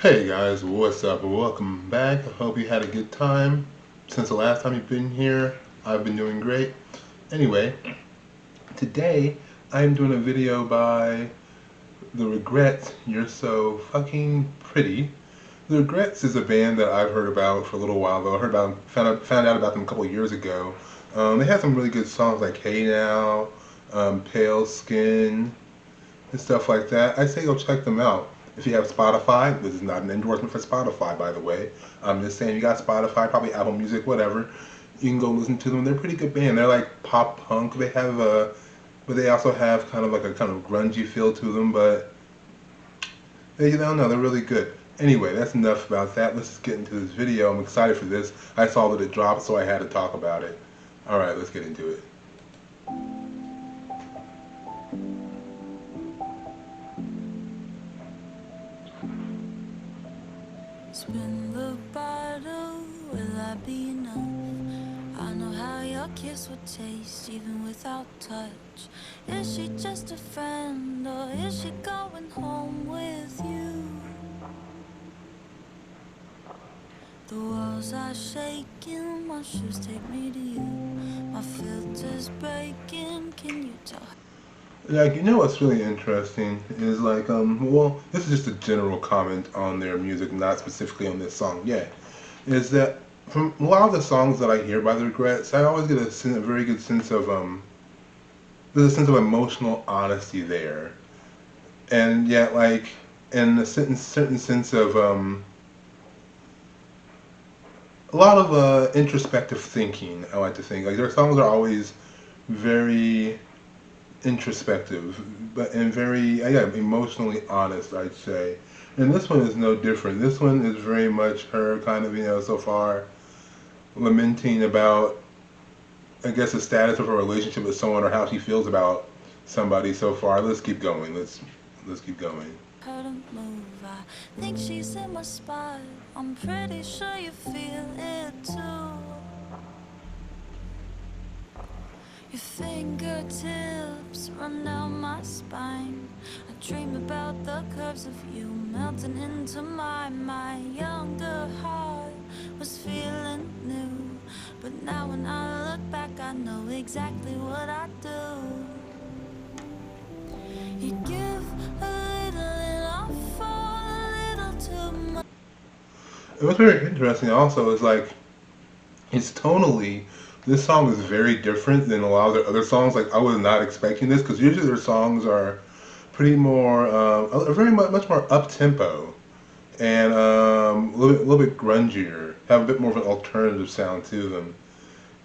Hey guys, what's up? Welcome back. I hope you had a good time. Since the last time you've been here, I've been doing great. Anyway, today I'm doing a video by The Regrets. You're So Fucking Pretty. The Regrets is a band that I've heard about for a little while though. I heard about found out about them a couple of years ago. They had some really good songs like Hey Now, Pale Skin, and stuff like that. I say go check them out. If you have Spotify, this is not an endorsement for Spotify, by the way. I'm just saying, you got Spotify, probably Apple Music, whatever. You can go listen to them. They're a pretty good band. They're like pop punk. They have but they also have kind of like a kind of grungy feel to them. But they, you don't know, they're really good. Anyway, that's enough about that. Let's just get into this video. I'm excited for this. I saw that it dropped, so I had to talk about it. All right, let's get into it. Spin the bottle, will I be enough? I know how your kiss would taste even without touch. Is she just a friend or is she going home with you? The walls are shaking, my shoes take me to you. My filter's breaking, can you tell? Like, you know what's really interesting is like, well, this is just a general comment on their music, not specifically on this song yet, is that from a lot of the songs that I hear by The Regrets, I always get a very good sense of, there's a sense of emotional honesty there. And yet, like, in a certain sense of, a lot of introspective thinking, I like to think. Like, their songs are always very introspective, but and very yeah, emotionally honest, I'd say. And this one is no different. This one is very much her kind of, so far lamenting about, I guess, the status of her relationship with someone or how she feels about somebody so far. Let's keep going. Let's keep going. Her to move, I think she's in my spot. I'm pretty sure you feel it too. Your fingertips run down my spine. I dream about the curves of you melting into my younger heart was feeling new. But now when I look back, I know exactly what I do. You give a little and I fall a little too much. And what's very interesting also is like, it's tonally, this song is very different than a lot of their other songs. Like, I was not expecting this because usually their songs are pretty more, very much more up tempo and a little bit grungier, have a bit more of an alternative sound to them.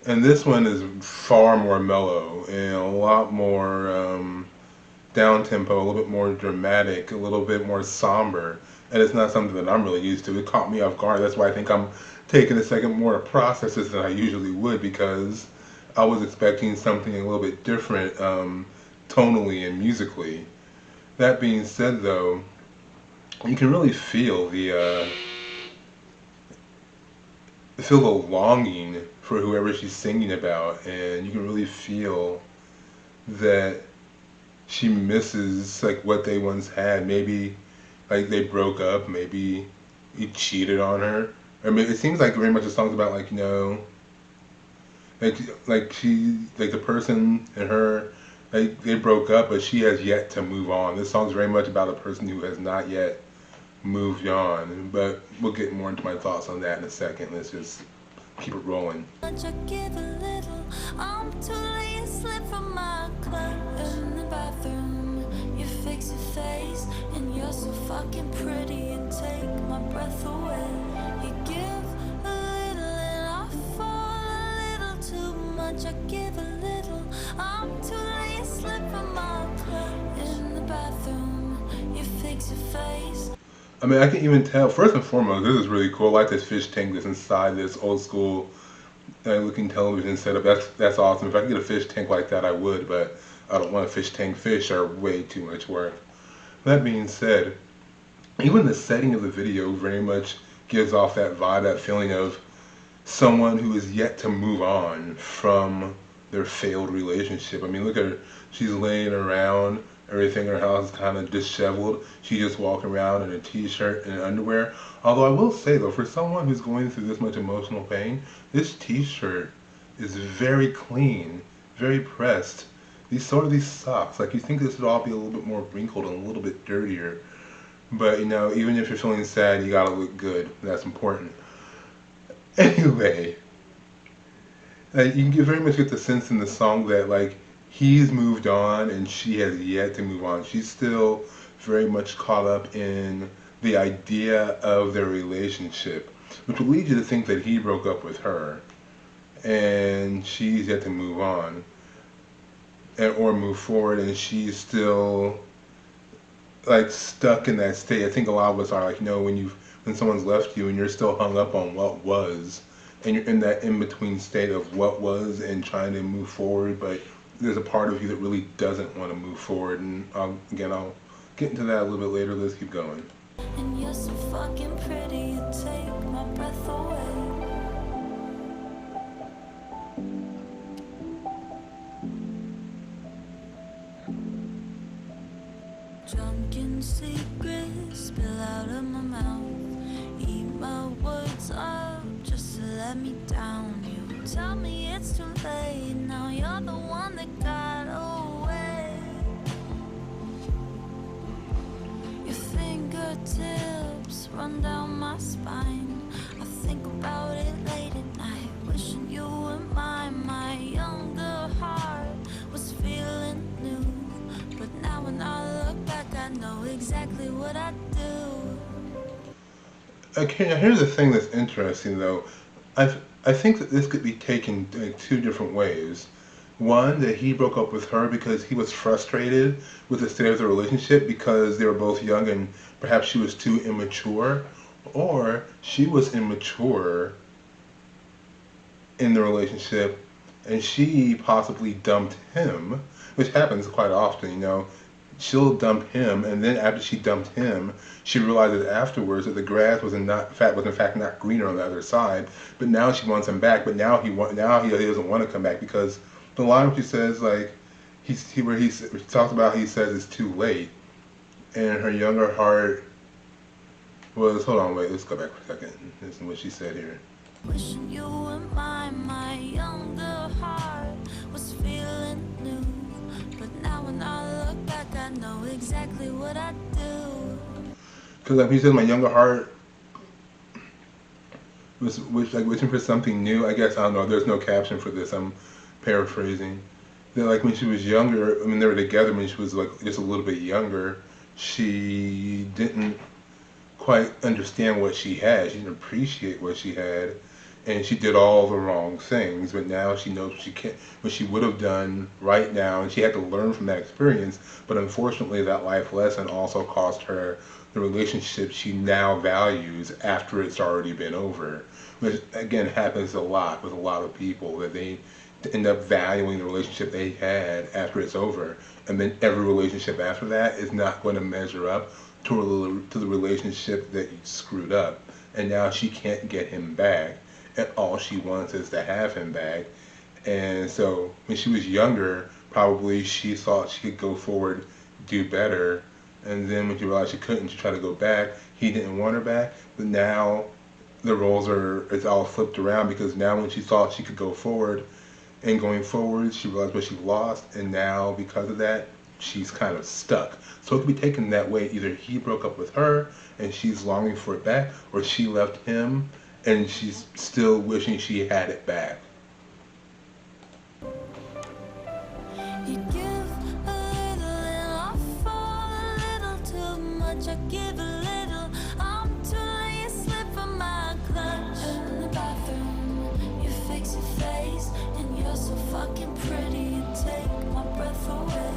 And this one is far more mellow and a lot more down tempo, a little bit more dramatic, a little bit more somber. And it's not something that I'm really used to. It caught me off guard. That's why I think I'm taking a second more to process this than I usually would, because I was expecting something a little bit different tonally and musically. That being said, though, you can really feel the longing for whoever she's singing about, and you can really feel that she misses like what they once had. Maybe like they broke up, maybe he cheated on her, or maybe it seems like very much the song's about like, like like the person and her, like they broke up, but she has yet to move on. This song's very much about a person who has not yet moved on. But we'll get more into my thoughts on that in a second. Let's just keep it rolling. I give a little, I'm too late, you slip from my clutch. In the bathroom, you fix your face, and you're so fucking pretty, and take my breath away. You give a little, and I fall a little too much. I give a little, I'm too late, you slip from my clutch. In the bathroom, you fix your face. I mean, I can even tell, first and foremost, this is really cool. I like this fish tank that's inside this old school looking television setup. That's awesome. If I could get a fish tank like that, I would, but I don't want a fish tank. Fish are way too much work. That being said, even the setting of the video very much gives off that vibe, that feeling of someone who is yet to move on from their failed relationship. I mean, look at her. She's laying around. Everything in her house is kind of disheveled. She just walking around in a t-shirt and underwear. Although I will say though, for someone who's going through this much emotional pain, this t-shirt is very clean, very pressed. These socks, like you think this would all be a little bit more wrinkled and a little bit dirtier. But you know, even if you're feeling sad, you gotta look good. That's important. Anyway, you can very much get the sense in the song that like he's moved on and she has yet to move on. She's still very much caught up in the idea of their relationship, which would lead you to think that he broke up with her and she's yet to move on or move forward, and she's still like stuck in that state. I think a lot of us are like, you know, when someone's left you and you're still hung up on what was, and you're in that in between state of what was and trying to move forward, but there's a part of you that really doesn't want to move forward. And again, I'll get into that a little bit later. Let's keep going. And you're so fucking pretty, you take my breath away. Drunken secrets spill out of my mouth. Eat my words up just to let me down. You tell me it's too late, now you're the one that got away. Your fingertips run down my spine. I think about it late at night, wishing you were mine. My younger heart was feeling new, but now when I look back, I know exactly what I do. Okay, now here's the thing that's interesting though. I think that this could be taken like two different ways. One, that he broke up with her because he was frustrated with the state of the relationship because they were both young and perhaps she was too immature, or she was immature in the relationship and she possibly dumped him, which happens quite often, you know. She'll dump him, and then after she dumped him, she realizes afterwards that the grass was in fact not greener on the other side. But now she wants him back. But now he doesn't want to come back because the line where she says like he talks about, he says it's too late, and her younger heart was, hold on, wait, let's go back for a second. This is what she said here. Wishing you were mine, my younger heart was feeling new, but now when I look back, I know exactly what I do. Because like he said, my younger heart was wishing for something new. I guess, I don't know. There's no caption for this. I'm paraphrasing. That like when she was younger, I mean they were together when she was like just a little bit younger. She didn't quite understand what she had. She didn't appreciate what she had, and she did all the wrong things. But now she knows what she would have done right now, and she had to learn from that experience. But unfortunately, that life lesson also cost her the relationship she now values after it's already been over. Which again happens a lot with a lot of people, that they end up valuing the relationship they had after it's over, and then every relationship after that is not going to measure up to the relationship that you screwed up. And now she can't get him back, and all she wants is to have him back. And so when she was younger, probably she thought she could go forward, do better, and then when she realized she couldn't, she tried to go back. He didn't want her back, but now the roles it's all flipped around, because now when she thought she could go forward, and going forward, she realized what she lost, and now because of that, she's kind of stuck. So it could be taken that way. Either he broke up with her and she's longing for it back, or she left him and she's still wishing she had it back. You give a little and I fall a little too much. I give a little, I'm too late, you slip from my clutch. In the bathroom, you fix your face, and you're so fucking pretty, you take my breath away.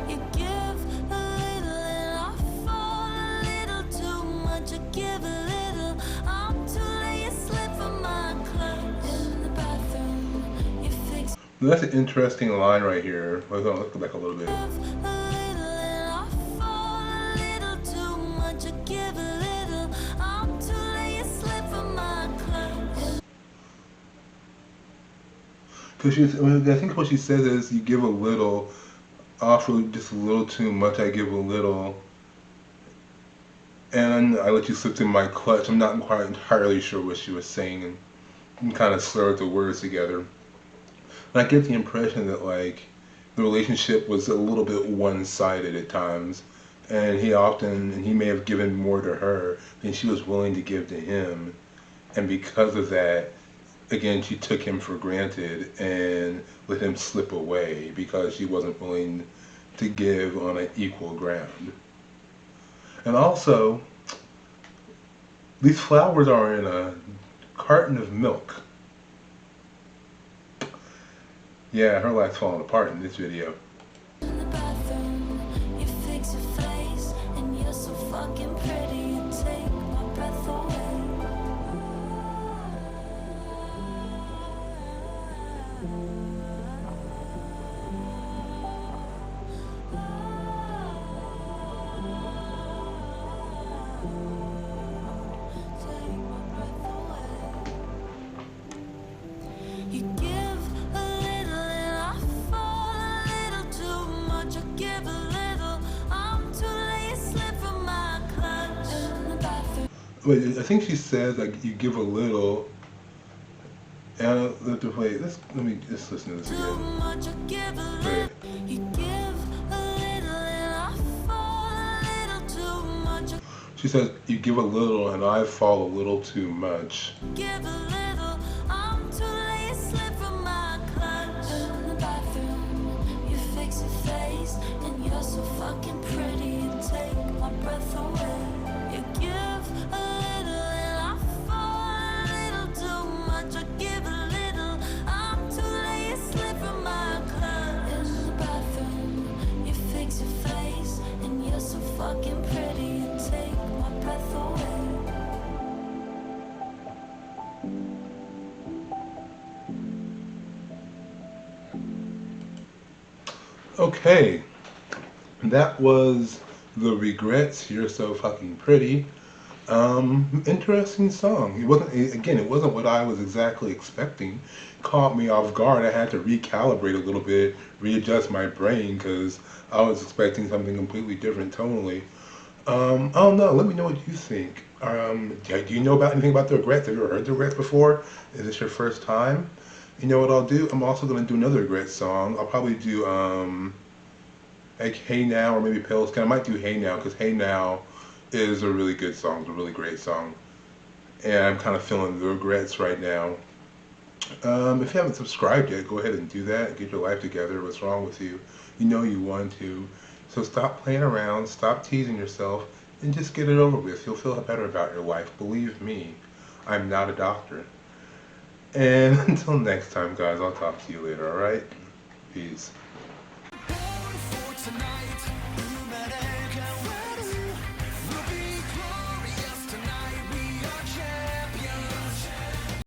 You give a little and I fall a little too much. I give a little, I'm too late, you slip from my clutch. In the bathroom, you fix. That's an interesting line right here. Let's go back a little bit. Because I think what she says is, you give a little, offer just a little too much, I give a little, and I let you slip through my clutch. I'm not quite entirely sure what she was saying, and kind of slurred the words together. And I get the impression that like the relationship was a little bit one-sided at times, and he may have given more to her than she was willing to give to him, and because of that, again, she took him for granted and let him slip away because she wasn't willing to give on an equal ground. And also, these flowers are in a carton of milk. Yeah, her life's falling apart in this video. In the bathroom, you fix your face, and you're so fucking pretty. You take my breath away. Take my breath away. You give a little and I fall a little too much. I give a little, I'm too late, slip from my clutch. In the bathroom. Wait, I think she says like you give a little. And wait, let me just listen to this Too again. much, I give a Wait. little. You give a little and I fall a little too much. I She says you give a little and I fall a little too much. give a little, I'm too late, slip from my clutch. In the bathroom, you fix your face, and you're so fucking pretty. You take my breath away. You give a little and I fall a little too much. I give a little, I'm too late, slip from my clutch. In the bathroom, you fix your face, and you're so fucking pretty. You take my breath away. Okay, that was The Regrets, You're So Fucking Pretty. Interesting song. It wasn't what I was exactly expecting. Caught me off guard. I had to recalibrate a little bit, readjust my brain, because I was expecting something completely different tonally. I don't know. Let me know what you think. Do you know about anything about The Regrets? Have you ever heard The Regrets before? Is this your first time? You know what I'll do? I'm also going to do another Regrets song. I'll probably do, like Hey Now or maybe Pale Skin. I might do Hey Now because Hey Now is a really good song. It's a really great song. And I'm kind of feeling the regrets right now. If you haven't subscribed yet, go ahead and do that. Get your life together. What's wrong with you? You know you want to. So stop playing around. Stop teasing yourself. And just get it over with. You'll feel better about your life. Believe me. I'm not a doctor. And until next time, guys, I'll talk to you later, alright? Peace.